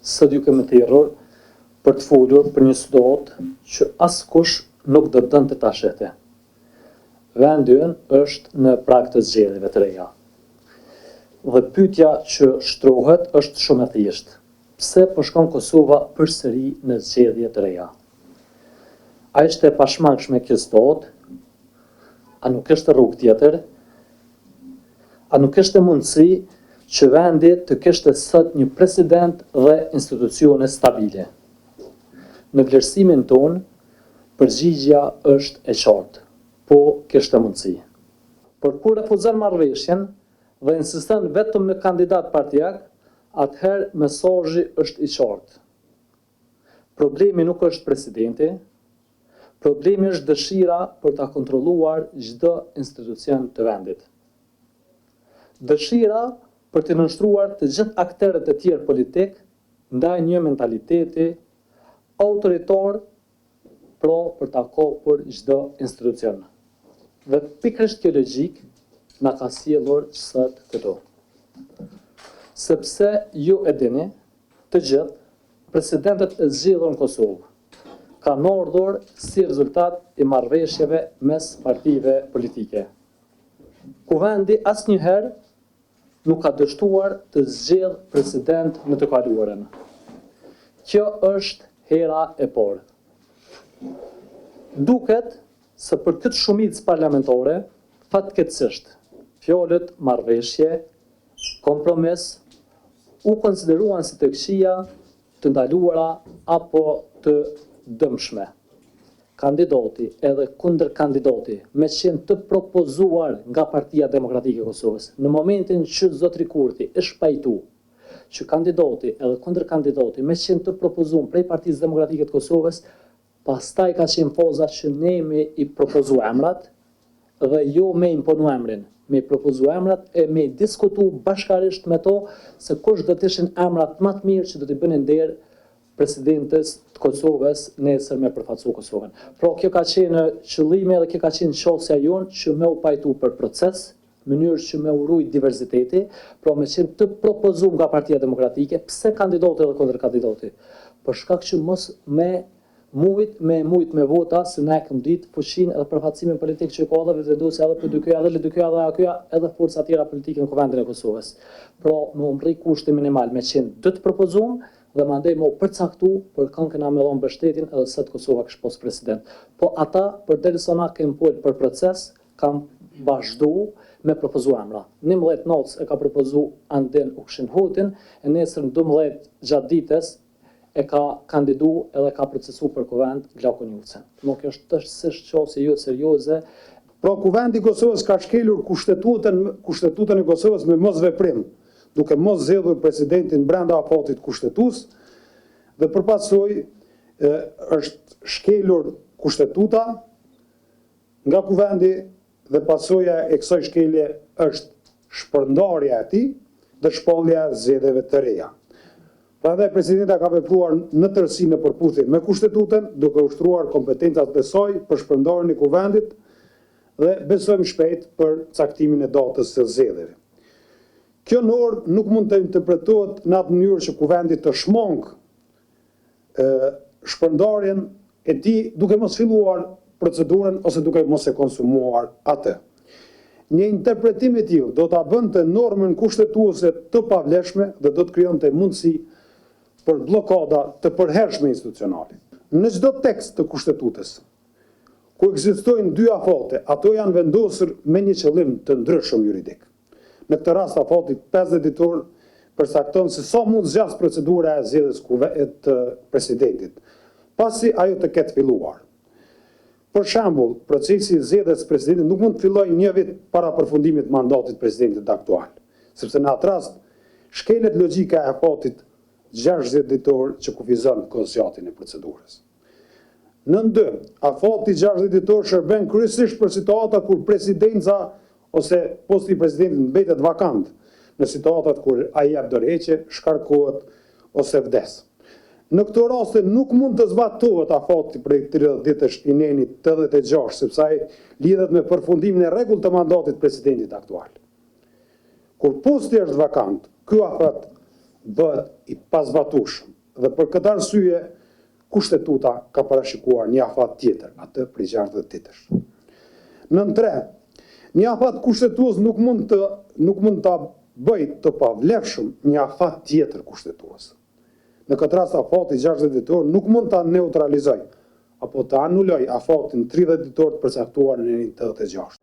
së dy kemi thirrur për të folur për një situatë që askush nuk do dënte ta shete. Vendi ynë është në prag të zgjedhjeve të reja. Dhe pyetja që shtrohet është shumë e thjeshtë. Pse po shkon Kosova përsëri në zgjedhje të reja? A ishte e pashmangshme kjo situatë? A nuk është rrugë tjetër? A nuk është mundësi që vendi të kishte sot një president dhe institucione stabile? Në vlerësimin tonë, përgjigjja është e qartë, po kishte mundësi. Por kur refuzon marrëveshjen dhe insiston vetëm në kandidat partijak, atëherë mesazhi është i qartë. Problemi nuk është presidenti, problemi është dëshira për ta kontrolluar çdo institucion të vendit. Dëshira për të nënshtruar të gjithë aktorët e tjerë politik ndaj një mentaliteti autoritar për ta kopur çdo institucion. Dhe pikërisht kjo logjik na ka sjellur sot këtu. Sepse ju e dini, të gjithë, presidentët e zgjedhur në Kosovë kanë ardhur si rezultat i marrëveshjeve mes partive politike. Kuvendi asnjëherë nuk ka dështuar të zgjedhë president në të kaluarën. Kjo është hera e parë. Duket se për këtë shumicë parlamentare, fatkeqësisht, fjalët marrëveshje, kompromis u konsideruan si të këqija, të ndaluara apo të dëmshme. Kandidati edhe kundër kandidati me qenë të propozuar nga Partia Demokratike e Kosovës, në momentin që zotri Kurti është pajtu që kandidati edhe kundër kandidati me qenë të propozuar prej Partisë Demokratike të Kosovës, pastaj ka qenë poza që ne me i propozu emrat dhe jo me imponu emrin, me i propozu emrat e me diskutu bashkarisht me to se kush do të ishin emrat më të mirë që do t'i bënin nder presidentes të Kosovës nesër me përfaqësu Kosovën. Pra kjo ka qenë qëllimi dhe kjo ka qenë qosja jonë që me u pajtu për proces, mënyrë që me urujt diversiteti, pra me qenë të propozum nga Partia Demokratike, pse kandidati dhe kundër kandidati? Për shkak që mos me mujt me vota se ne kemi ditë fuqinë edhe përfaqësimin politik që ka dhe vendosja edhe për dykyja edhe dykyja edhe forca tjera politike në kuvendin e Kosovës. Pra me umrri kushti minimal me qenë të propozum dhe mandej më përcaktu për kanë kena me dhonë mbështetjen edhe sot Kosova kështë pos president. Po ata, përderisa na kemi folë për proces, kam vazhdu me propozu emra. 11 noc e ka propozu Andin Ukshin Hotin, e nesër në 12 gjatë ditës e ka kandidu edhe ka procesu për kuvend Glakun Jucen. Nuk është tërësisht qosje jo serioze. Pra kuvendi i Kosovës ka shkelur kushtetutën e Kosovës me mos veprim, duke mos zgjedhur presidentin brenda afatit kushtetues dhe përpasoj është shkelur kushtetuta nga kuvendi dhe pasoja e kësaj shkelje është shpërndarja e tij dhe shpallja e zgjedhjeve të reja. Prandaj presidenta ka vepruar në tërësi në përputhje me kushtetutën, duke ushtruar kompetencat e saj për shpërndarjen e kuvendit dhe besojmë shpejt për caktimin e datës së zgjedhjeve. Kjo normë nuk mund të interpretohet në atë mënyrë që kuvendi të shmang shpërndarjen e tij duke mos filluar procedurën ose duke mos e konsumuar atë. Një interpretim i tillë do ta bënte normën kushtetuese të pavlefshme dhe do të krijonte mundësi për bllokada të përhershme institucionale. Në çdo tekst të kushtetutës, ku ekzistojnë dy afate, ato janë vendosur me një qëllim të ndryshëm juridik. Në këtë rast afati 50 ditor përcakton se sa mund zgjas procedura e zgjedhjes të presidentit, pasi ajo të ketë filluar. Për shembull, procesi i zgjedhjes së presidentit nuk mund të fillojë një vit para përfundimit të mandatit të presidentit aktual, sepse në atë rast shkelet logjika e afatit 60 ditor që kufizon konsiatin e procedurës. Në ndë, afati 60 ditor shërben kryesisht për situata kur presidenca ose posti i presidentit mbetet vakant, në situatat kur ai jep dorëheqje, shkarkohet ose vdes. Në këto raste nuk mund të zbatohet afati prej 30 ditësh i nenit 86, sepse ai lidhet me përfundimin e rregullt të mandatit të presidentit aktual. Kur posti është vakant, ky afat bëhet i pazbatueshëm dhe për këtë arsye kushtetuta ka parashikuar një afat tjetër, atë prej 60 ditësh. Nën 3, një afat kushtetues nuk mund ta bëj të pavlefshëm një afat tjetër kushtetues. Në këtë rast afati 60 ditor nuk mund ta neutralizoj apo të anuloj afatin 30 ditor të përcaktuar në lirin 86.